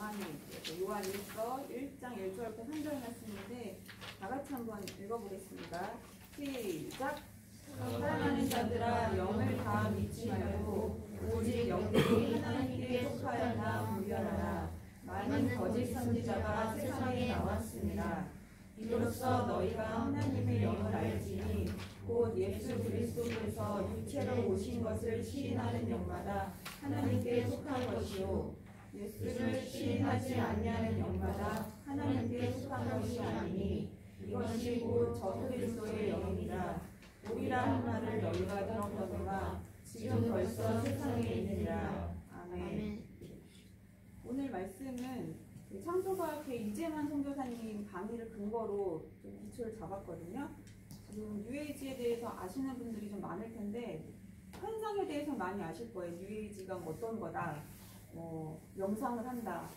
요한일서 1장 1절부터 3절 말씀인데 다 같이 한번 읽어보겠습니다. 시작! 사랑하는 자들아, 영을 다 믿지 말고 오직 영들이 하나님께 속하였나 분별하라. 많은 거짓 선지자가 세상에 나왔습니다. 이로써 너희가 하나님의 영을 알지니 곧 예수 그리스도께서 육체로 오신 것을 시인하는 영마다 하나님께 속한 것이요 예수를 시인하지 아니하는 영마다 하나님께 속한 것이 아니니 이것이 곧 저 그리스도의 영이니라. 우리라 한 말을 너희가 들었거니와 지금 벌써 세상에 있느니라. 아멘. 오늘 말씀은 창조과학회 이재만 선교사님 강의를 근거로 좀 기초를 잡았거든요. 지금 뉴에이지에 대해서 아시는 분들이 좀 많을 텐데 현상에 대해서 많이 아실 거예요. 뉴에이지가 어떤 거다, 명상을 한다,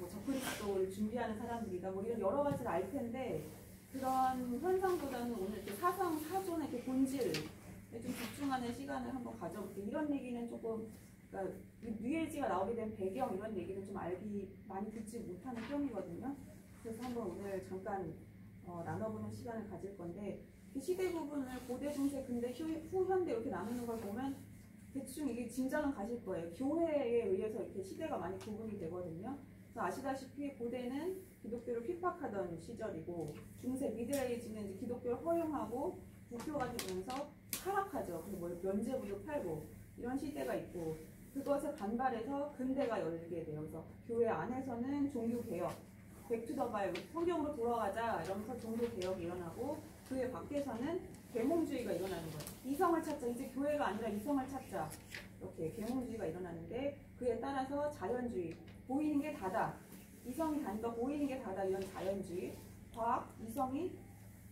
적그리스도를 준비하는 사람들이다, 이런 여러 가지를 알 텐데 그런 현상보다는 오늘 이렇게 사상, 사존의 이렇게 본질에 좀 집중하는 시간을 한번 가져볼게요. 이런 얘기는 조금, 그러니까 뉴에이지가 나오게 된 배경 이런 얘기는 좀 많이 듣지 못하는 편이거든요. 그래서 한번 오늘 잠깐 나눠보는 시간을 가질 건데 그 시대 구분을 고대, 중세, 근대, 후현대 이렇게 나누는 걸 보면 대충 이게 짐작은 가실 거예요. 교회에 의해서 이렇게 시대가 많이 구분이 되거든요. 그래서 아시다시피 고대는 기독교를 핍박하던 시절이고 중세 미드에이지는 이제 교회를 허용하고 부교가 되면서 타락하죠. 그래서 면죄부도 팔고 이런 시대가 있고 그것에 반발해서 근대가 열리게 돼요. 그래서 교회 안에서는 종교개혁, 백투더 바이블, 성경으로 돌아가자 이러면서 종교개혁이 일어나고 교회 밖에서는 계몽주의가 일어나는 거예요. 이성을 찾자, 이제 교회가 아니라 이성을 찾자, 이렇게 계몽주의가 일어나는데 그에 따라서 자연주의, 보이는 게 다다, 이성이 다니까 보이는 게 다다, 이런 자연주의, 과학, 이성이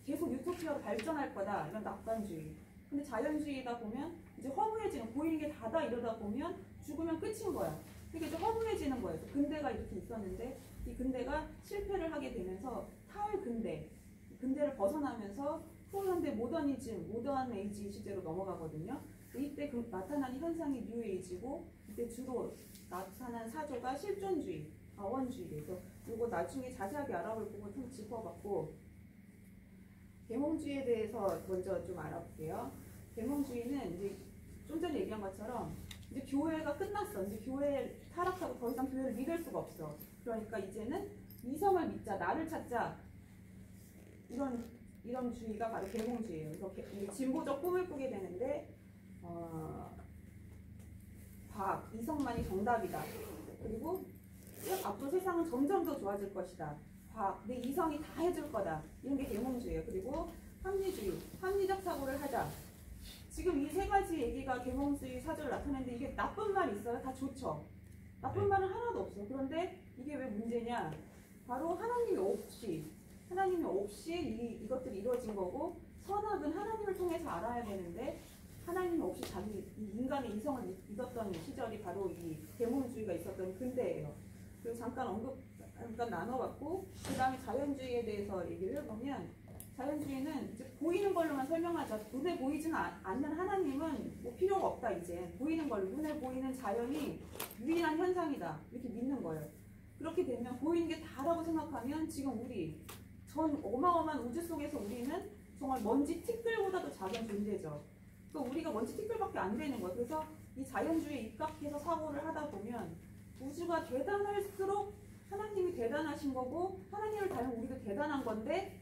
계속 유토피아로 발전할 거다, 이런 낙관주의. 근데 자연주의다 보면 이제 허무해지는, 보이는 게 다다 이러다 보면 죽으면 끝인 거야. 그게 이제 허무해지는 거예요. 근대가 이렇게 있었는데 이 근대가 실패를 하게 되면서 탈근대, 근대를 벗어나면서 후현대 모더니즘, 모던 에이지 시대로 넘어가거든요. 이때 나타나는 현상이 뉴에이지고 이때 주로 나타난 사조가 실존주의, 자원주의. 그래서 이거 나중에 자세하게 알아볼 부분 좀 짚어봤고 계몽주의에 대해서 먼저 좀 알아볼게요. 계몽주의는 이제 좀 전에 얘기한 것처럼 이제 교회가 끝났어. 이제 교회 타락하고 더 이상 교회를 믿을 수가 없어. 그러니까 이제는 이성을 믿자, 나를 찾자, 이런 주의가 바로 계몽주의예요. 그래서 진보적 꿈을 꾸게 되는데 과학, 이성만이 정답이다. 그리고 앞으로 세상은 점점 더 좋아질 것이다. 과학, 내 이성이 다 해줄 거다. 이런 게 계몽주의예요. 그리고 합리주의, 합리적 사고를 하자. 지금 이 세 가지 얘기가 계몽주의 사조를 나타내는데 이게 나쁜 말이 있어요? 다 좋죠. 나쁜 말은 하나도 없어. 그런데 이게 왜 문제냐? 바로 하나님이 없이 이것들이 이루어진 거고 선악은 하나님을 통해서 알아야 되는데 하나님 없이 자기 인간의 이성을 믿었던 시절이 바로 이 계몽주의가 있었던 근대예요. 그리고 잠깐 나눠봤고 그 다음에 자연주의에 대해서 얘기를 해보면 자연주의는 이제 보이는 걸로만 설명하자. 눈에 보이지는 않는 하나님은 필요가 없다. 이제 보이는 걸로, 눈에 보이는 자연이 유일한 현상이다 이렇게 믿는 거예요. 그렇게 되면 보이는 게 다라고 생각하면 지금 우리 전 어마어마한 우주 속에서 우리는 정말 먼지 티끌보다도 작은 존재죠. 그러니까 우리가 먼지 티끌밖에 안 되는 거예요. 그래서 이 자연주의에 입각해서 사고를 하다 보면 우주가 대단할수록 하나님이 대단하신 거고 하나님을 닮은 우리도 대단한 건데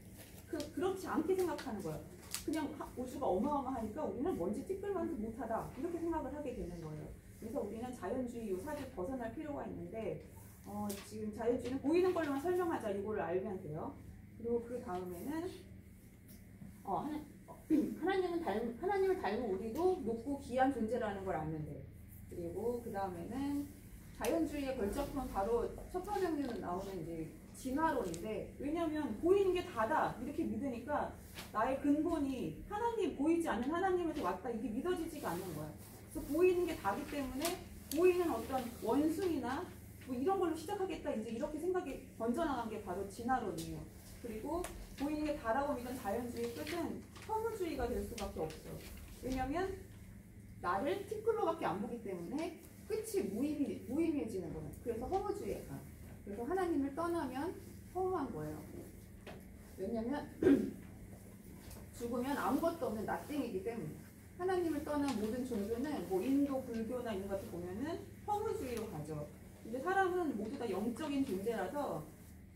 그렇지 않게 생각하는 거예요. 그냥 우주가 어마어마하니까 우리는 먼지 티끌만도 못하다 이렇게 생각을 하게 되는 거예요. 그래서 우리는 자연주의 사실 벗어날 필요가 있는데 지금 자연주의는 보이는 걸로만 설명하자 이거를 알면 돼요. 그리고 그 다음에는 하나님을 닮은 우리도 높고 귀한 존재라는 걸 아면 돼. 그리고 그 다음에는 자연주의의 걸작품 바로 첫 번째로 나오는 이제 진화론인데 왜냐하면 보이는 게 다다 이렇게 믿으니까 나의 근본이 하나님, 보이지 않는 하나님에서 왔다 이게 믿어지지가 않는 거야. 그래서 보이는 게 다기 때문에 보이는 어떤 원숭이나 이런 걸로 시작하겠다 이제 이렇게 생각이 번져나간 게 바로 진화론이에요. 그리고 보이는 게 다라고 믿은 자연주의의 끝은 허무주의가 될 수밖에 없어. 왜냐면 나를 티끌로밖에 안 보기 때문에 끝이 무의미해지는 거예요. 그래서 허무주의가. 그래서 하나님을 떠나면 허무한 거예요. 왜냐면 죽으면 아무것도 없는 나띵이기 때문에. 하나님을 떠난 모든 종교는 뭐 인도 불교나 이런 것들 보면은 허무주의로 가죠. 근데 사람은 모두 다 영적인 존재라서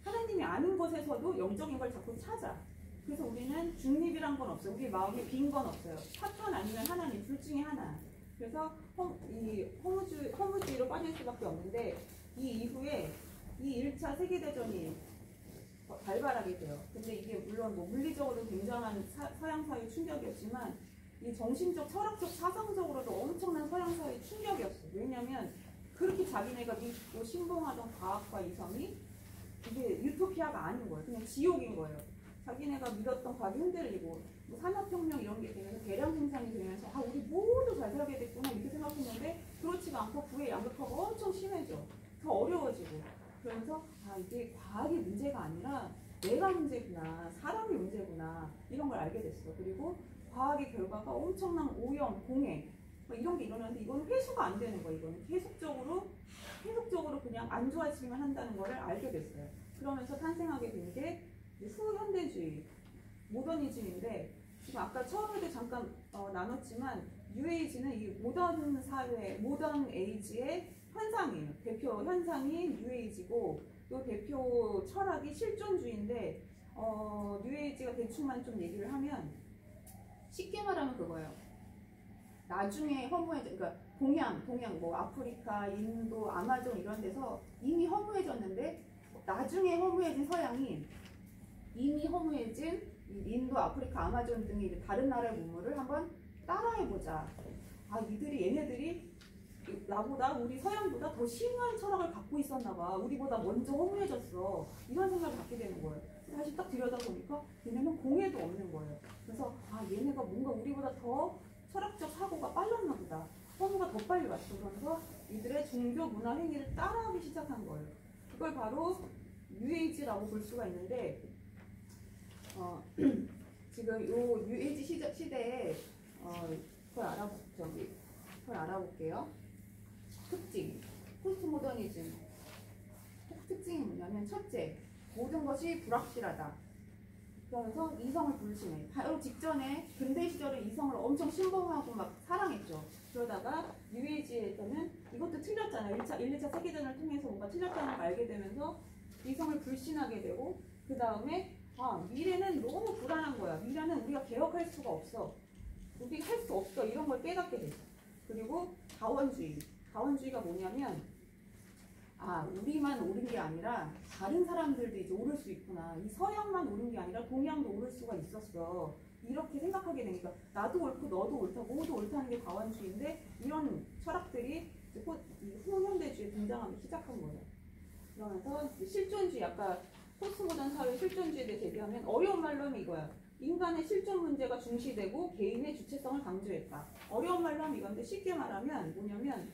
하나님이 아는 것에서도 영적인 걸 자꾸 찾아. 그래서 우리는 중립이란 건 없어요. 우리 마음에 빈 건 없어요. 사탄 아니면 하나님 둘 중에 하나. 그래서 허무주의로 빠질 수밖에 없는데 이 이후에 이 1차 세계대전이 발발하게 돼요. 근데 이게 물론 뭐 물리적으로 굉장한 서양 사회 충격이었지만 이 정신적, 철학적, 사상적으로도 엄청난 서양 사회 충격이었어요. 왜냐하면 그렇게 자기네가 믿고 신봉하던 과학과 이성이 이게 유토피아가 아닌 거예요. 그냥 지옥인 거예요. 자기네가 믿었던 과학이 흔들리고 뭐 산업혁명 이런 게 되면서 대량 생산이 되면서 아 우리 모두 잘 살게 됐구나 이렇게 생각했는데 그렇지가 않고 부의 양극화가 엄청 심해져. 더 어려워지고 그러면서 아 이게 과학의 문제가 아니라 내가 문제구나, 사람이 문제구나 이런 걸 알게 됐어. 그리고 과학의 결과가 엄청난 오염, 공해 뭐 이런 게 일어나는데 이거는 회수가 안 되는 거예요. 이거는 계속적으로 그냥 안 좋아지기만 한다는 거를 알게 됐어요. 그러면서 탄생하게 된 게 후현대주의, 모더니즘인데 지금 아까 처음에도 잠깐 나눴지만 뉴에이지는 이 모던 사회, 모던 에이지의 현상이에요. 대표 현상이 뉴에이지고 또 대표 철학이 실존주의인데 뉴에이지가 대충만 좀 얘기를 하면 쉽게 말하면 그거예요. 나중에 그러니까 동양 뭐 아프리카, 인도, 아마존 이런 데서 이미 허무해졌는데 나중에 허무해진 서양이 이미 허무해진 인도, 아프리카, 아마존 등의 다른 나라의 문물을 한번 따라해보자. 아 얘네들이 나보다 우리 서양보다 더 심한 철학을 갖고 있었나봐. 우리보다 먼저 허무해졌어. 이런 생각을 갖게 되는 거예요. 다시 딱 들여다보니까 얘네는 공해도 없는 거예요. 그래서 아 얘네가 뭔가 우리보다 더 철학적 사고가 빨랐나 보다. 허무가 더 빨리 왔어. 그러면서 이들의 종교 문화 행위를 따라하기 시작한 거예요. 그걸 바로 뉴에이지라고 볼 수가 있는데 지금 요 뉴에이지 시대에 그걸 알아볼게요. 특징, 포스트모더니즘 특징이 뭐냐면 첫째, 모든 것이 불확실하다. 그러면서 이성을 불신해. 바로 직전에 근대 시절에 이성을 엄청 신봉하고 막 사랑했죠. 그러다가 뉴에이지에서는 이것도 틀렸잖아요. 1, 2차 세계대전을 통해서 뭔가 틀렸다는 걸 알게 되면서 이성을 불신하게 되고 그 다음에 미래는 너무 불안한 거야. 미래는 우리가 개혁할 수가 없어. 우리가 할 수 없어. 이런 걸 깨닫게 됐어. 그리고 다원주의가 뭐냐면 우리만 옳은 게 아니라 다른 사람들도 이제 옳을 수 있구나. 이 서양만 옳은 게 아니라 동양도 옳을 수가 있었어. 이렇게 생각하게 되니까 나도 옳고 너도 옳다, 모두 옳다는 게 다원주의인데 이런 철학들이 후현대주의에 등장하기 시작한 거예요. 그러면서 실존주의, 아까 포스트모던 사회 실존주의에 대해 얘기하면 어려운 말로 하면 이거야. 인간의 실존 문제가 중시되고 개인의 주체성을 강조했다. 어려운 말로 하면 이건데 쉽게 말하면 뭐냐면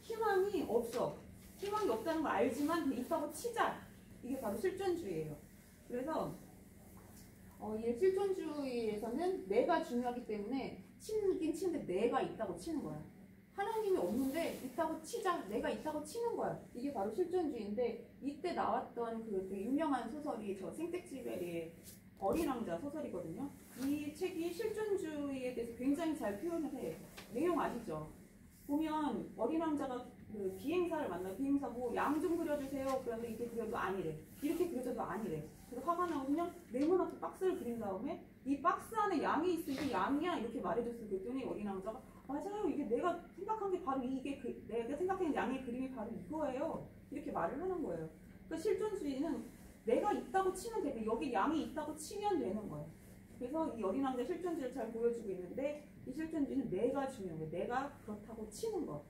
희망이 없어. 희망이 없다는 걸 알지만 있다고 치자. 이게 바로 실존주의예요. 그래서 이 실존주의에서는 내가 중요하기 때문에 치긴 치는데 내가 있다고 치는 거야. 하나님이 없는데 있다고 치자. 내가 있다고 치는 거야. 이게 바로 실존주의인데 이때 나왔던 그 되게 유명한 소설이 저 생텍쥐베리의 어린 왕자 소설이거든요. 이 책이 실존주의에 대해서 굉장히 잘 표현을 해. 내용 아시죠? 보면 어린 왕자가 그 비행사를 만나요. 비행사고 양 좀 그려주세요. 그러면 이렇게 그려도 아니래. 이렇게 그려줘도 아니래. 그래서 화가 나고 그냥 네모나게 박스를 그린 다음에 이 박스 안에 양이 있으니 양이야 이렇게 말해줬어요. 그랬더니 어린 왕자가 맞아요. 이게 내가 생각한 게 바로 이게 내가 생각하는 양의 그림이 바로 이거예요. 이렇게 말을 하는 거예요. 그러니까 실존주의는 내가 있다고 치면 되고 여기 양이 있다고 치면 되는 거예요. 그래서 이 어린 왕자 실존주의를 잘 보여주고 있는데 이 실존주의는 내가 중요한 거예요. 내가 그렇다고 치는 거.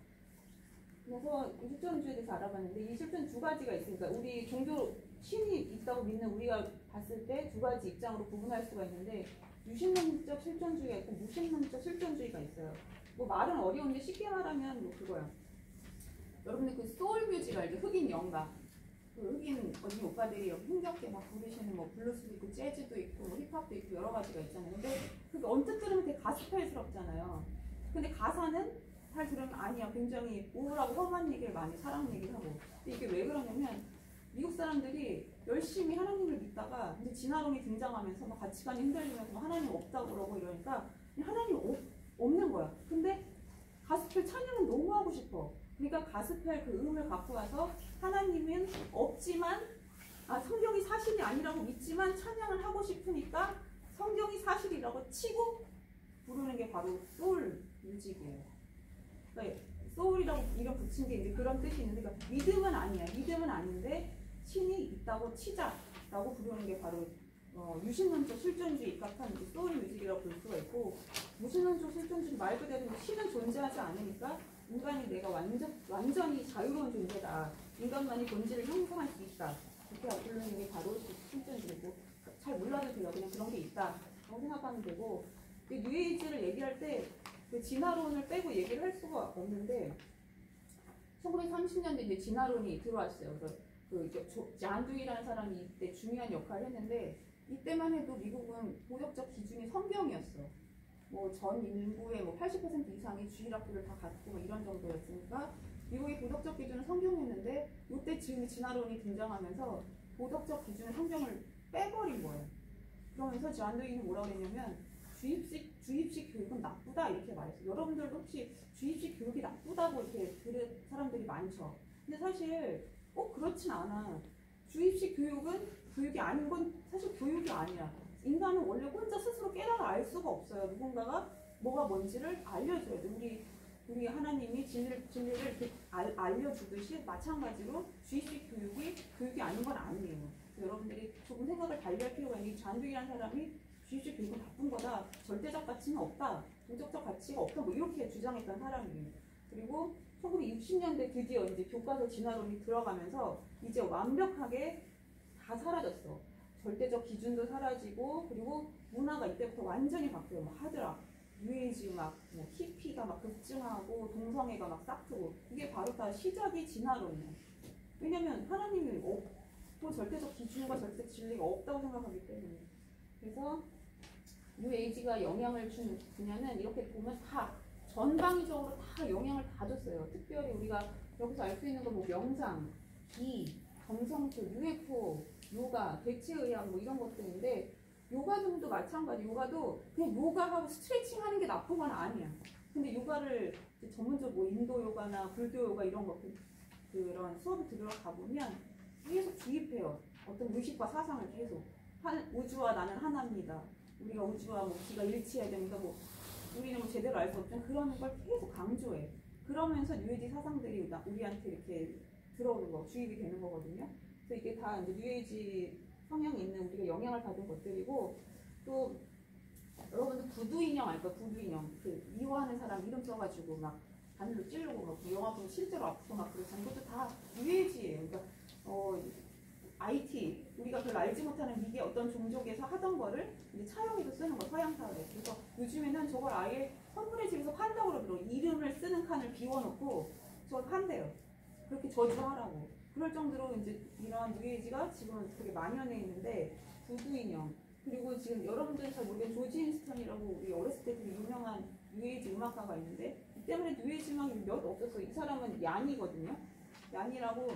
그래서 이 실존주의에 대해서 알아봤는데 이 실존 두 가지가 있으니까 우리 종교 신이 있다고 믿는 우리가 봤을 때 두 가지 입장으로 구분할 수가 있는데 유신론적 실존주의가 있고 무신론적 실존주의가 있어요. 뭐 말은 어려운데 쉽게 말하면 뭐 그거야. 여러분들 그 소울뮤직 알죠? 흑인 연가. 그 흑인 언니 오빠들이 흥겹게 막 부르시는 뭐 블루스도 있고 재즈도 있고 뭐 힙합도 있고 여러 가지가 있잖아요. 근데 그게 언뜻 들으면 되게 가스펠스럽잖아요. 근데 가사는 잘 들으면 아니야. 굉장히 우울하고 험한 얘기를 많이 사랑 얘기를 하고. 근데 이게 왜 그러냐면 미국 사람들이 열심히 하나님을 믿다가 이제 진화론이 등장하면서 막 가치관이 흔들리면서 막 하나님 없다고 그러고 이러니까 하나님 없는 거야. 근데 가스펠 찬양은 너무 하고 싶어. 그러니까 가스펠 그 음을 갖고 와서 하나님은 없지만 성경이 사실이 아니라고 믿지만 찬양을 하고 싶으니까 성경이 사실이라고 치고 부르는 게 바로 소울 뮤직이에요. 그러니까 소울이라고 이름 붙인 게 이제 그런 뜻이 있는데, 그러니까 믿음은 아니야. 믿음은 아닌데 신이 있다고 치자라고 부르는 게 바로 유신론적 실존주의 입각한 소울 뮤직이라고 볼 수가 있고, 무신론적 실존주의 말 그대로 신은 존재하지 않으니까 인간이 내가 완전히 자유로운 존재다. 인간만이 본질을 형성할 수 있다. 그렇게 부르는 게 바로 실존주의고, 잘 몰라도 돼요. 그냥 그런 게 있다 라고 생각하면 되고, 뉴에이지를 얘기할 때 그 진화론을 빼고 얘기를 할 수가 없는데 1930년대 이제 진화론이 들어왔어요. 잔두이라는 사람이 이때 중요한 역할을 했는데, 이때만 해도 미국은 도덕적 기준이 성경이었어. 뭐 전 인구의 뭐 80% 이상이 주일학교를 다 갔고 뭐 이런 정도였으니까 미국의 도덕적 기준은 성경이었는데, 이때 지금 진화론이 등장하면서 도덕적 기준의 성경을 빼버린 거예요. 그러면서 잔두이는 뭐라고 했냐면 주입식 교육은 나쁘다 이렇게 말했어요. 여러분들도 혹시 주입식 교육이 나쁘다고 이렇게 들은 사람들이 많죠. 근데 사실 꼭 그렇진 않아. 주입식 교육은 교육이 아닌 건 사실 교육이 아니야. 인간은 원래 혼자 스스로 깨달아 알 수가 없어요. 누군가가 뭐가 뭔지를 알려줘야 돼. 우리 하나님이 진리를 이렇게 알려주듯이 마찬가지로 주입식 교육이 아닌 건 아니에요. 여러분들이 조금 생각을 달리할 필요가 있는 게, 잔두이라는 사람이 주입식 교육은 나쁜 거다, 절대적 가치는 없다, 도덕적 가치가 없다, 뭐 이렇게 주장했던 사람이에요. 그리고 1960년대 드디어 이제 교과서 진화론이 들어가면서 이제 완벽하게 다 사라졌어. 절대적 기준도 사라지고, 그리고 문화가 이때부터 완전히 바뀌어요. 뭐 하드락, 뉴에이지 막, 뭐 히피가 막 급증하고 동성애가 막 싹트고, 이게 바로 다 시작이 진화론이에요. 왜냐면 하나님이 없고 절대적 기준과 절대적 진리가 없다고 생각하기 때문에. 그래서 뉴에이지가 영향을 준 분야는 이렇게 보면 다 전방위적으로 다 영향을 다 줬어요. 특별히 우리가 여기서 알 수 있는 건 뭐 명상, 기, 정성수, UFO, 요가, 대체의학 뭐 이런 것들인데, 요가도 마찬가지. 요가도 그냥 요가하고 스트레칭 하는 게 나쁜 건 아니야. 근데 요가를 전문적으로 뭐 인도 요가나 불교 요가 이런 거 그런 수업을 들어가 보면 계속 주입해요. 어떤 의식과 사상을 계속. 우주와 나는 하나입니다. 우리가 우주와 뭐 기가 일치해야 되니까 뭐 우리는 뭐 제대로 알 수 없지만 그런 걸 계속 강조해. 그러면서 뉴에이지 사상들이 우리한테 이렇게 들어오는 거, 주입이 되는 거거든요. 그래서 이게 다 이제 뉴에이지 성향이 있는 우리가 영향을 받은 것들이고, 또 여러분들 구두 인형 알까? 구두 인형. 그 미워하는 사람 이름 써가지고 막 바늘로 찌르고 막 영화 보면 실제로 아프고 막 그러잖아요. 이것도 다 뉴에이지예요. 그러니까 IT, 우리가 별로 알지 못하는 미개 어떤 종족에서 하던 거를 이제 차용해서 쓰는 거, 서양 사회에. 그래서 요즘에는 저걸 아예 선물의 집에서 판다고 그러더라고요. 이름을 쓰는 칸을 비워놓고 저걸 판대요. 그렇게 저주하라고. 그럴 정도로 이제 이러한 뉴에이지가 지금 되게 만연해 있는데, 구두 인형. 그리고 지금 여러분들은 잘 모르겠는 조지 인스턴이라고 우리 어렸을 때 되게 유명한 뉴에이지 음악가가 있는데, 이 때문에 뉴에이지 음악이 몇 없었어. 이 사람은 얀이거든요. 얀이라고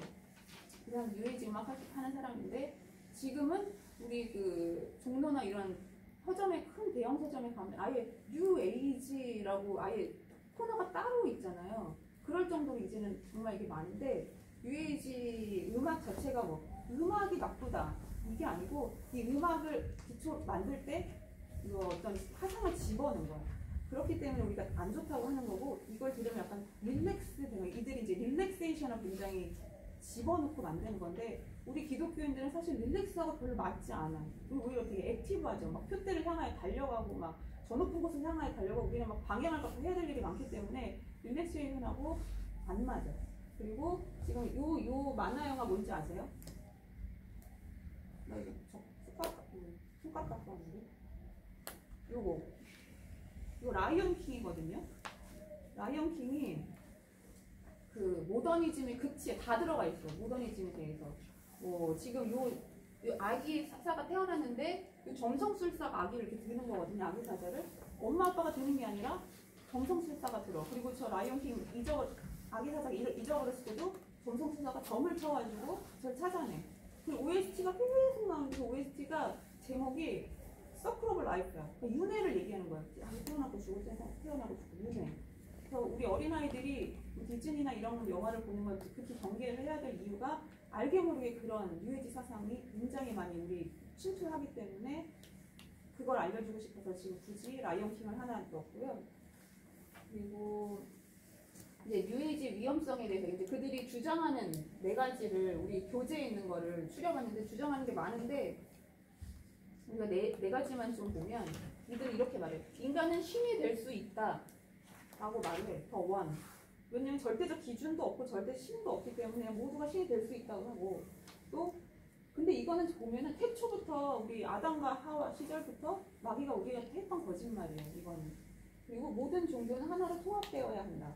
그냥 뉴에이지 음악 하는 사람인데, 지금은 우리 그 종로나 이런 서점에, 큰 대형 서점에 가면 아예 뉴에이지라고 아예 코너가 따로 있잖아요. 그럴 정도로 이제는 정말 이게 많은데, 뉴에이지 음악 자체가 뭐 음악이 나쁘다 이게 아니고, 이 음악을 기초 만들 때 이거 어떤 사상을 집어넣은 거야. 그렇기 때문에 우리가 안 좋다고 하는 거고, 이걸 들으면 약간 릴렉스 되는, 이들이 이제 릴렉세이션을 굉장히 집어넣고 만드는 건데, 우리 기독교인들은 사실 릴렉스하고 별로 맞지 않아. 오히려 되게 액티브하죠. 막 표대를 향하여 달려가고 막 저 높은 곳을 향하여 달려가고, 우리는 막 방향을 갖고 해야 될 일이 많기 때문에 릴렉세이션하고 안 맞아. 그리고 지금 요 만화 영화 뭔지 아세요? 나 이거 손가락 갖고 왔는데, 요거 라이언 킹이거든요. 라이언 킹이 그 모더니즘의 극치에 다 들어가 있어. 모더니즘에 대해서. 지금 요 아기 사자가 태어났는데, 요 점성술사가 아기를 이렇게 드는 거거든요. 아기 사자를. 엄마 아빠가 드는 게 아니라 점성술사가 들어. 그리고 저 라이온킹 아기 사자가 잊어버렸을 때도 점성술사가 점을 쳐가지고 저를 찾아내. 그리고 OST가 계속 나오는데 그 OST가 제목이 서클 오브 라이프야. 그러니까 윤회를 얘기하는 거야. 태어나고 죽고 태어나고 죽고 윤회. 그래서 우리 어린아이들이 디즈니나 이런 영화를 보는 걸 특히 경계를 해야 될 이유가 알게 모르게 그런 뉴에이지 사상이 굉장히 많이 우리 침투하기 때문에 그걸 알려주고 싶어서 지금 굳이 라이온킹을 하나 넣었고요. 그리고 이제 뉴에이지 위험성에 대해서 이제 그들이 주장하는 네 가지를 우리 교재에 있는 거를 추려봤는데 주장하는 게 많은데 우리가 네 가지만 좀 보면 이들은 이렇게 말해. 인간은 신이 될 수 있다 라고 말해. 더 원. 왜냐면 절대적 기준도 없고 절대 신도 없기 때문에 모두가 신이 될 수 있다고 하고 또 근데 이거는 보면은 태초부터 우리 아담과 하와 시절부터 마귀가 우리한테 했던 거짓말이에요. 이거는. 그리고 모든 종교는 하나로 통합되어야 한다.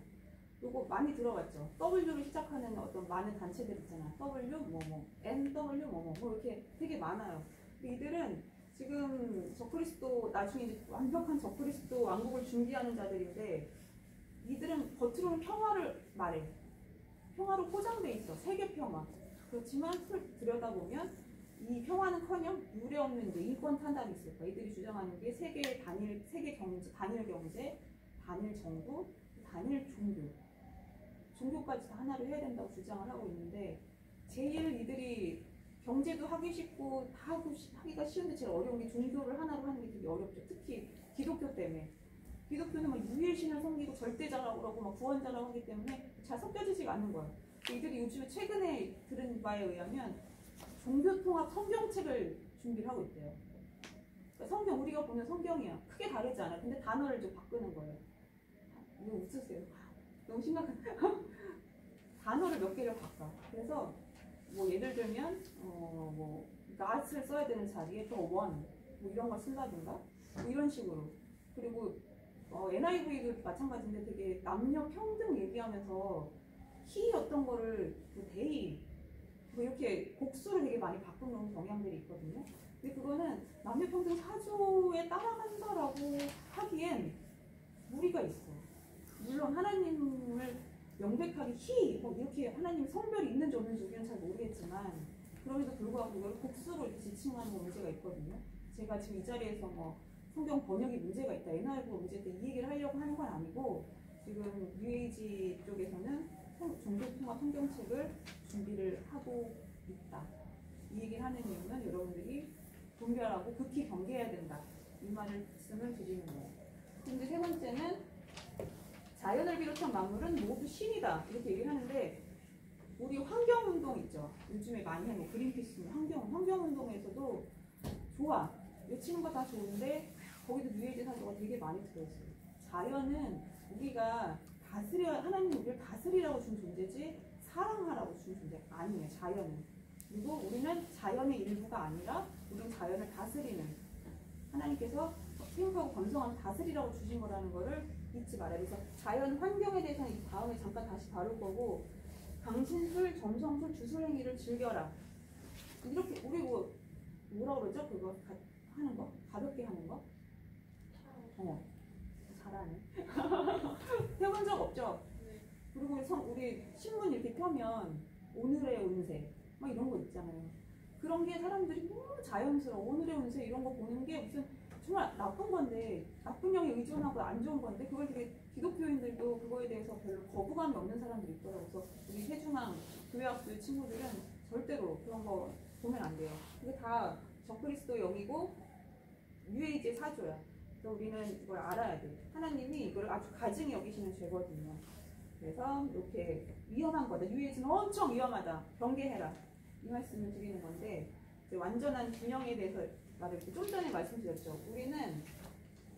요거 많이 들어봤죠. W로 시작하는 어떤 많은 단체들 있잖아. W NW 뭐 이렇게 되게 많아요. 근데 이들은 지금 적그리스도 나중에 이제 완벽한 적그리스도 왕국을 준비하는 자들인데 이들은 겉으로는 평화를 말해. 평화로 포장돼 있어. 세계 평화. 그렇지만 들여다보면 이 평화는커녕 유례없는 이제 인권 탄압이 있을 거야. 이들이 주장하는 게 세계 경제, 단일 경제, 단일 정부, 단일 종교. 종교까지 다 하나로 해야 된다고 주장을 하고 있는데 제일 이들이 경제도 하기 쉽고 다 하기가 쉬운데 제일 어려운 게 종교를 하나로 하는 게 되게 어렵죠. 특히 기독교 때문에. 기독교는 막 유일신을 섬기고 절대자라고 그러고 막 구원자라고 하기 때문에 잘 섞여지지가 않는 거예요. 이들이 요즘에 최근에 들은 바에 의하면 종교통합 성경책을 준비를 하고 있대요. 그러니까 성경, 우리가 보는 성경이야. 크게 다르지 않아. 근데 단어를 좀 바꾸는 거예요. 이거 웃으세요. 너무 심각한. 단어를 몇 개를 바꿔. 그래서 뭐 예를 들면 뭐 not을 써야 되는 자리에 또 one 뭐 이런 걸 쓴다든가 뭐 이런 식으로. 그리고 NIV도 마찬가지인데 되게 남녀 평등 얘기하면서 he 어떤 거를 뭐 they 뭐 이렇게 복수를 되게 많이 바꾸는 경향들이 있거든요. 근데 그거는 남녀 평등 사조에 따라간다라고 하기엔 무리가 있어. 물론 하나님을 명백하게 he 뭐 이렇게 하나님 성별이 있는지 없는지 우리는 잘 모르겠지만 그럼에도 불구하고 이걸 복수로 이렇게 지칭하는 문제가 있거든요. 제가 지금 이 자리에서 뭐 성경 번역이 문제가 있다, NIV 문제 때 이 얘기를 하려고 하는 건 아니고 지금 UAG 쪽에서는 종교통합 성경책을 준비를 하고 있다. 이 얘기를 하는 이유는 여러분들이 분별하고 극히 경계해야 된다. 이 말씀을 드리는 거예요. 근데 세 번째는 자연을 비롯한 만물은 모두 신이다. 이렇게 얘기를 하는데 우리 환경운동 있죠. 요즘에 많이 하는 그린피스 환경운동에서도 좋아. 외치는 거 다 좋은데 거기도 뉴에이지 사조가 되게 많이 들어있어요. 자연은 우리가 하나님이 우리를 다스리라고 준 존재지 사랑하라고 준 존재가 아니에요. 자연은. 그리고 우리는 자연의 일부가 아니라 우리는 자연을 다스리는 하나님께서 생육하고 번성하면 다스리라고 주신 거라는 거를 잊지 말아요. 그래서 자연 환경에 대해서는 이 다음에 잠깐 다시 다룰 거고 강신술, 점성술, 주술행위를 즐겨라. 이렇게 우리 뭐라 그러죠? 그거 하는 거? 가볍게 하는 거? 잘하네. 해본 적 없죠? 네. 그리고 우리 신문 이렇게 펴면 오늘의 운세 막 이런 거 있잖아요. 그런 게 사람들이 너무 자연스러워. 오늘의 운세 이런 거 보는 게 무슨 정말 나쁜 건데 나쁜 영에 의존하고 안 좋은 건데 그걸 되게 기독교인들도 그거에 대해서 별로 거부감이 없는 사람들이 있더라고요. 그래서 우리 세중앙 교회학교 친구들은 절대로 그런 거 보면 안 돼요. 그게 다 적그리스도 영이고 뉴에이지의 사조야. 그래서 우리는 이걸 알아야 돼. 하나님이 이걸 아주 가증히 여기시는 죄거든요. 그래서 이렇게 위험한 거다. 뉴에이지는 엄청 위험하다. 경계해라. 이 말씀을 드리는 건데 이제 완전한 균형에 대해서 말을 좀 전에 말씀드렸죠. 우리는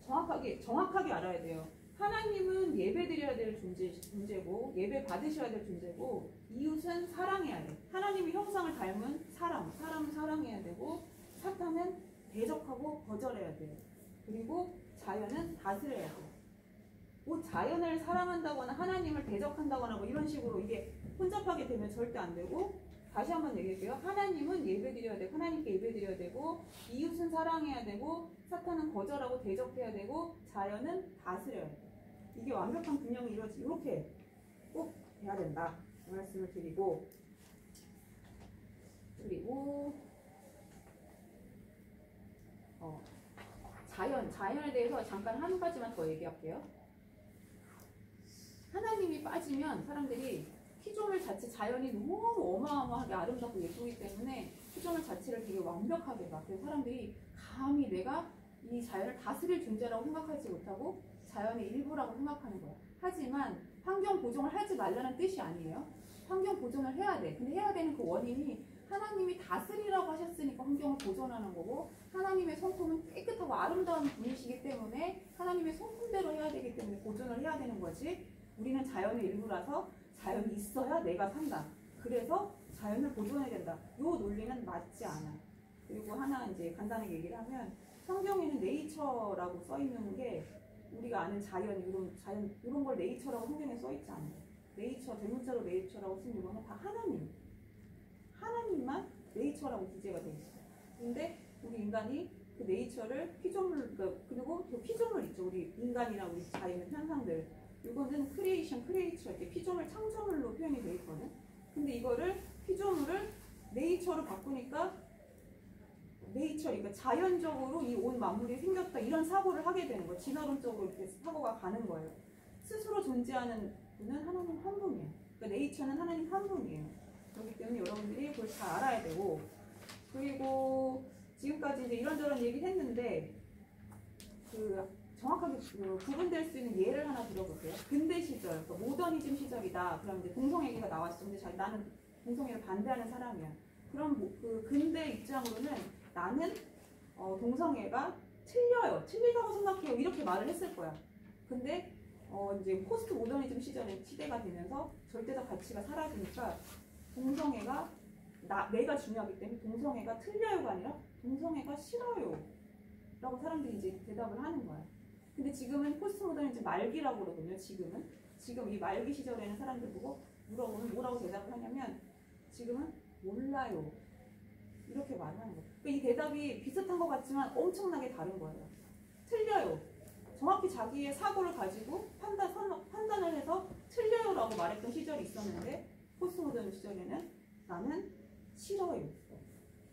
정확하게 알아야 돼요. 하나님은 예배드려야 될 존재고 예배 받으셔야 될 존재고 이웃은 사랑해야 돼. 하나님의 형상을 닮은 사람은 사랑해야 되고 사탄은 대적하고 거절해야 돼요. 그리고 자연은 다스려야 돼요. 뭐 자연을 사랑한다거나 하나님을 대적한다거나 뭐 이런 식으로 이게 혼잡하게 되면 절대 안 되고 다시 한번 얘기할게요. 하나님은 예배드려야 되고 하나님께 예배드려야 되고 이웃은 사랑해야 되고 사탄은 거절하고 대적해야 되고 자연은 다스려야 돼요. 이게 완벽한 균형이 이렇게 꼭 해야 된다. 그 말씀을 드리고, 그리고 자연에 대해서 잠깐 한 가지만 더 얘기할게요. 하나님이 빠지면 사람들이 피조물 자체 자연이 너무 어마어마하게 아름답고 예쁘기 때문에 피조물 자체를 되게 완벽하게 봐. 그래서 사람들이 감히 내가 이 자연을 다스릴 존재라고 생각하지 못하고 자연의 일부라고 생각하는 거야. 하지만 환경 보존을 하지 말라는 뜻이 아니에요. 환경 보존을 해야 돼. 근데 해야 되는 그 원인이 하나님이 다스리라고 하셨으니까 환경을 보존하는 거고, 하나님의 성품은 깨끗하고 아름다운 분이시기 때문에 하나님의 성품대로 해야 되기 때문에 보존을 해야 되는 거지. 우리는 자연의 일부라서 자연이 있어야 내가 산다. 그래서 자연을 보존해야 된다. 이 논리는 맞지 않아. 그리고 하나 이제 간단하게 얘기를 하면, 성경에는 네이처라고 써 있는 게 우리가 아는 자연 이런 걸 네이처라고 성경에 써 있지 않아요. 네이처 대문자로 네이처라고 쓴 이거는 다 하나님만 네이처라고 기재가 돼 있어요. 근데 우리 인간이 그 네이처를 피조물, 그리고 그 피조물 있죠. 우리 인간이나 우리 자연의 현상들. 이거는 크리에이션, 크리에이처 이렇게 피조물 창조물로 표현이 돼 있거든. 근데 이거를 피조물을 네이처로 바꾸니까 네이처, 그러니까 자연적으로 이 온 만물이 생겼다 이런 사고를 하게 되는 거예요. 진화론적으로 이렇게 사고가 가는 거예요. 스스로 존재하는 분은 하나님 한 분이에요. 그러니까 네이처는 하나님 한 분이에요. 그렇기 때문에 여러분들이 그걸 잘 알아야 되고, 그리고 지금까지 이제 이런저런 얘기를 했는데 정확하게 구분될 수 있는 예를 하나 들어볼게요. 근대 시절, 그러니까 모더니즘 시절이다. 그럼 이제 동성 얘기가 나왔어. 근데 나는 동성애를 반대하는 사람이야. 그럼 그 근대 입장으로는 나는 동성애가 틀려요. 틀리다고 생각해요. 이렇게 말을 했을 거야. 근데 이제 포스트 모더니즘 시대가 되면서 절대적 가치가 사라지니까 동성애가 내가 중요하기 때문에 동성애가 틀려요가 아니라 동성애가 싫어요 라고 사람들이 이제 대답을 하는 거야. 근데 지금은 포스트 모더니즘 말기라고 그러거든요. 지금 이 말기 시절에는 사람들 보고 물어보면 뭐라고 대답을 하냐면, 지금은 몰라요 이렇게 말을 하는 거예요. 그러니까 이 대답이 비슷한 것 같지만 엄청나게 다른 거예요. 틀려요. 정확히 자기의 사고를 가지고 판단을 해서 틀려요 라고 말했던 시절이 있었는데, 포스트 모더니즘 시절에는 나는 싫어요,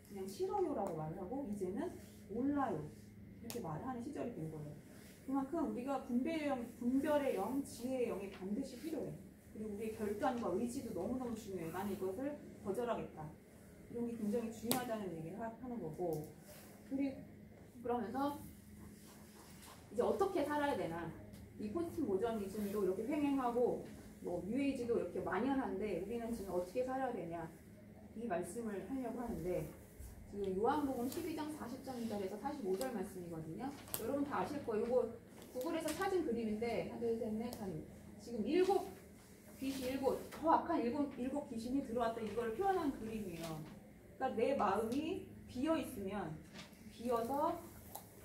그냥 싫어요 라고 말을 하고, 이제는 몰라요 이렇게 말을 하는 시절이 된 거예요. 그만큼 우리가 분별의 영, 지혜의 영이 반드시 필요해. 그리고 우리의 결단과 의지도 너무너무 중요해. 나는 이것을 거절하겠다. 이런 게 굉장히 중요하다는 얘기를 하는 거고, 그러면서 이제 어떻게 살아야 되나. 이 포스트 모더니즘도 이렇게 횡행하고 뭐 뉴에이지도 이렇게 만연한데 우리는 지금 어떻게 살아야 되냐, 이 말씀을 하려고 하는데, 지금 요한복음 12장 40절에서 45절 말씀이거든요. 여러분 다 아실 거예요. 이거 구글에서 찾은 그림인데, 하나, 둘, 셋, 넷, 지금 더 악한 일곱 귀신이 들어왔다, 이걸 표현한 그림이에요. 그러니까 내 마음이 비어서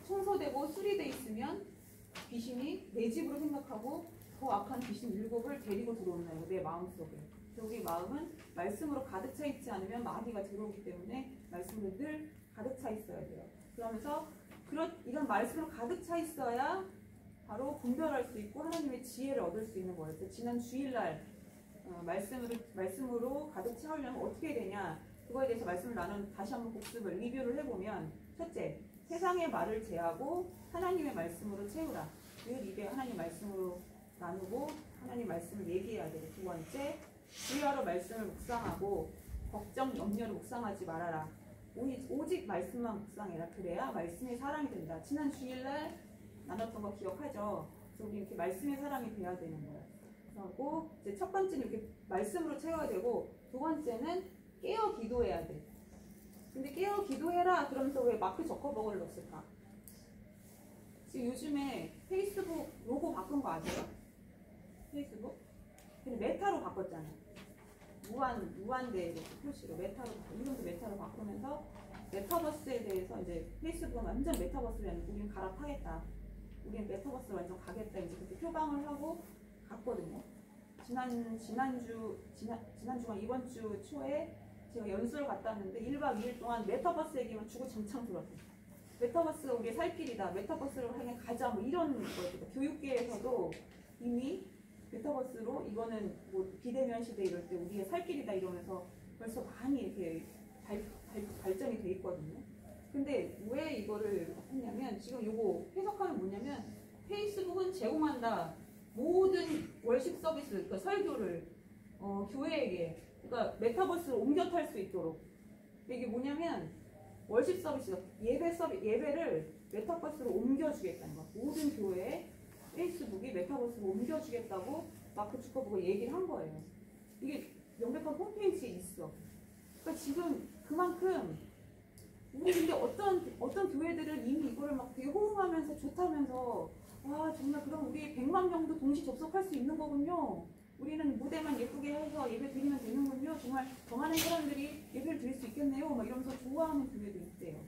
청소되고 수리돼 있으면 귀신이 내 집으로 생각하고 더 악한 귀신 7을 데리고 들어오는 거예요. 내 마음속에. 우리 마음은 말씀으로 가득 차 있지 않으면 마귀가 들어오기 때문에 말씀으로 늘 가득 차 있어야 돼요. 그러면서 이런 말씀으로 가득 차 있어야 바로 분별할 수 있고 하나님의 지혜를 얻을 수 있는 거예요. 그래서 지난 주일날 말씀으로 가득 채우려면 어떻게 되냐, 그거에 대해서 말씀을 다시 한번 복습을 리뷰를 해보면, 첫째, 세상의 말을 제하고 하나님의 말씀으로 채우라. 늘 입에 하나님 말씀으로 나누고 하나님 말씀을 얘기해야 되고, 두 번째, 주야로 말씀을 묵상하고 걱정, 염려를 묵상하지 말아라. 오직 말씀만 묵상해라. 그래야 말씀의 사람이 된다. 지난 주일날 나눴던 거 기억하죠? 그래서 우리 이렇게 말씀의 사람이 돼야 되는 거예요. 그리고 이제 첫 번째는 이렇게 말씀으로 채워야 되고, 두 번째는 깨어 기도해야 돼. 근데 깨어 기도해라 그러면서 왜 마크 저커버그를 넣었을까? 지금 요즘에 페이스북 로고 바꾼 거 아세요? 페이스북? 근데 메타로 바꿨잖아요. 무한대 표시로 이름도 메타로 바꾸면서 메타버스에 대해서 이제 페이스북은 완전 메타버스를 우리는 갈아타겠다. 우리는 메타버스를 완전 가겠다. 이제 그렇게 표방을 하고 갔거든요. 지난주가 이번 주 초에 제가 연수를 갔다 왔는데 1박 2일 동안 메타버스 얘기만 주구장창 들었어요. 메타버스가 우리의 살 길이다. 메타버스를 향해 가자. 뭐 이런 거였거든요. 교육계에서도 이 이미 메타버스로 이거는 뭐 비대면 시대 이럴 때 우리의 살 길이다 이러면서 벌써 많이 이렇게 발전이 돼 있거든요. 근데 왜 이거를 했냐면 지금 요거 해석하면 뭐냐면 페이스북은 제공한다. 모든 월십 서비스, 그러니까 설교를 교회에게, 그러니까 메타버스로 옮겨 탈 수 있도록. 이게 뭐냐면 월십 서비스, 예배를 메타버스로 옮겨주겠다는 거. 모든 교회에 페이스북이 메타버스로 옮겨주겠다고 마크 주커버가 얘기를 한 거예요. 이게 명백한 홈페이지에 있어. 그러니까 지금 그만큼 우리 근데 어떤 교회들은 이미 이거를 막 되게 호응하면서 좋다면서 와 정말 그럼 우리 100만 명도 동시 접속할 수 있는 거군요. 우리는 무대만 예쁘게 해서 예배 드리면 되는군요. 정말 더 많은 사람들이 예배를 드릴 수 있겠네요. 막 이러면서 좋아하는 교회도 있대요.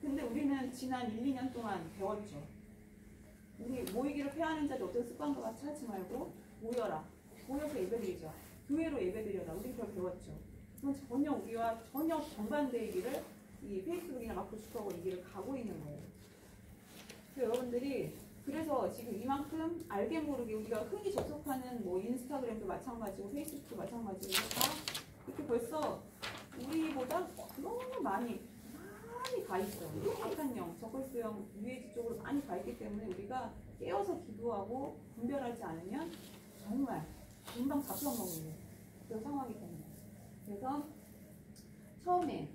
근데 우리는 지난 1, 2년 동안 배웠죠. 우리 모이기를 폐하는 자들 어떤 습관과 같이 하지 말고 모여라. 모여서 예배드리자. 교회로 예배드려라. 우리 그걸 배웠죠. 그건 전혀 우리와 전혀 정반대의 길을 이 페이스북이나 마크 주커버 이 길을 가고 있는 거예요. 그래서 여러분들이 그래서 지금 이만큼 알게 모르게 우리가 흔히 접속하는 뭐 인스타그램도 마찬가지고 페이스북도 마찬가지고 다 이렇게 벌써 우리보다 너무 많이 가 있어요. 악한영, 저글수영, 유해지 쪽으로 많이 가 있기 때문에 우리가 깨어서 기도하고 분별하지 않으면 정말 금방 잡혀먹는 그런 상황이 됩니다. 그래서 처음에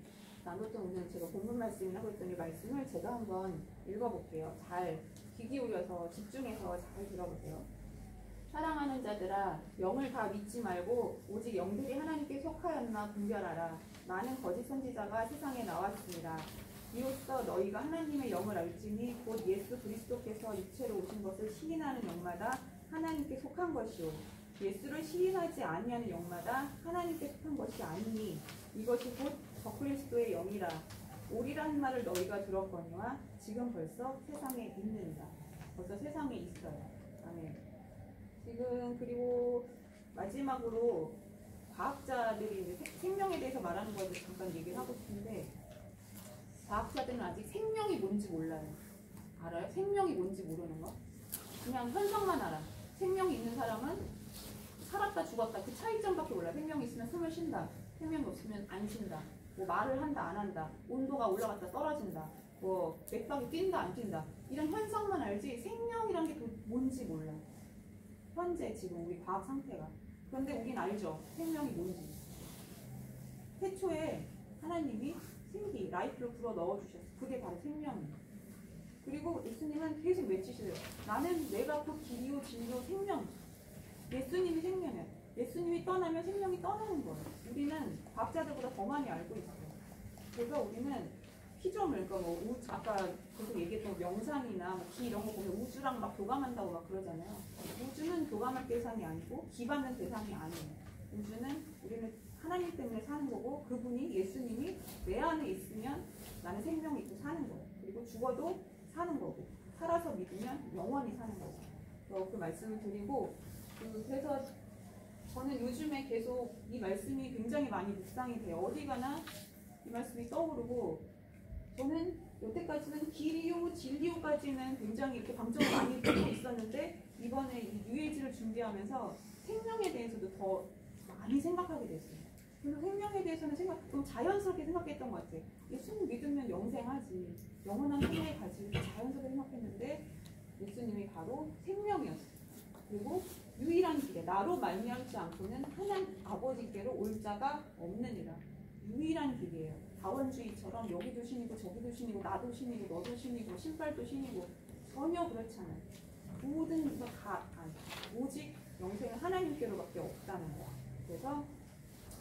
나눴던 오늘 제가 본문 말씀이라고 했더니 말씀을 제가 한번 읽어볼게요. 잘 귀 기울여서 집중해서 잘 들어보세요. 사랑하는 자들아, 영을 다 믿지 말고 오직 영들이 하나님께 속하였나 분별하라. 많은 거짓 선지자가 세상에 나왔습니다. 이로써 너희가 하나님의 영을 알지니 곧 예수 그리스도께서 육체로 오신 것을 시인하는 영마다 하나님께 속한 것이요 예수를 시인하지 아니하는 영마다 하나님께 속한 것이 아니니 이것이 곧 적그리스도의 영이라. 오리라는 말을 너희가 들었거니와 지금 벌써 세상에 있는다. 벌써 세상에 있어요. 아멘. 지금 그리고 마지막으로 과학자들이 이제 생명에 대해서 말하는 거에 대해서 잠깐 얘기를 하고 싶은데 과학자들은 아직 생명이 뭔지 몰라요. 알아요? 생명이 뭔지 모르는 거? 그냥 현상만 알아. 생명이 있는 사람은 살았다 죽었다 그 차이점밖에 몰라. 생명이 있으면 숨을 쉰다. 생명이 없으면 안 쉰다. 뭐 말을 한다 안 한다. 온도가 올라갔다 떨어진다. 뭐 맥박이 뛴다 안 뛴다. 이런 현상만 알지 생명이란 게 뭔지 몰라. 현재 지금 우리 과학 상태가. 그런데 우린 알죠. 생명이 뭔지. 태초에 하나님이 생기, 라이프를 불어 넣어주셨어. 그게 바로 생명이에요. 그리고 예수님은 계속 외치시래요. 나는 내가 그 길이요 진리요 생명. 예수님이 생명이에요. 예수님이 떠나면 생명이 떠나는 거예요. 우리는 과학자들보다 더 많이 알고 있어요. 그래서 우리는 피조물, 그러니까 뭐 아까 계속 얘기했던 명상이나 뭐 기 이런 거 보면 우주랑 막 교감한다고 막 그러잖아요. 우주는 교감할 대상이 아니고 기받는 대상이 아니에요. 우주는 우리는 하나님 때문에 사는 거고 그분이 예수님이 내 안에 있으면 나는 생명이 있고 사는 거예요. 그리고 죽어도 사는 거고 살아서 믿으면 영원히 사는 거고 그 말씀을 드리고 그래서 저는 요즘에 계속 이 말씀이 굉장히 많이 묵상이 돼요. 어디 가나 이 말씀이 떠오르고 저는 여태까지는 길이요 진리요까지는 굉장히 이렇게 방점을 많이 두고 있었는데 이번에 이 유해지를 준비하면서 생명에 대해서도 더 많이 생각하게 됐어요. 그래서 생명에 대해서는 좀 자연스럽게 생각했던 것 같아요. 예수님 믿으면 영생하지 영원한 생명을 가지 자연스럽게 생각했는데 예수님이 바로 생명이었어요. 그리고 유일한 길에 나로 말미암지 않고는 하나님 아버지께로 올 자가 없느니라. 유일한 길이에요. 다원주의처럼 여기도 신이고 저기도 신이고 나도 신이고 너도 신이고 신발도 신이고 전혀 그렇지 않아요. 모든 것 다 오직 영생은 하나님께로밖에 없다는 거야. 그래서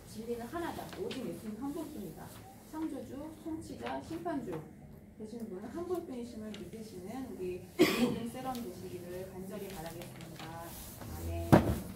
진리는 하나다. 오직 예수님 한 분뿐이다. 창조주, 통치자, 심판주 되시는 분은 한 분뿐이심을 믿으시는 우리 모든 세런 되시기를 간절히 바라겠습니다. 아멘.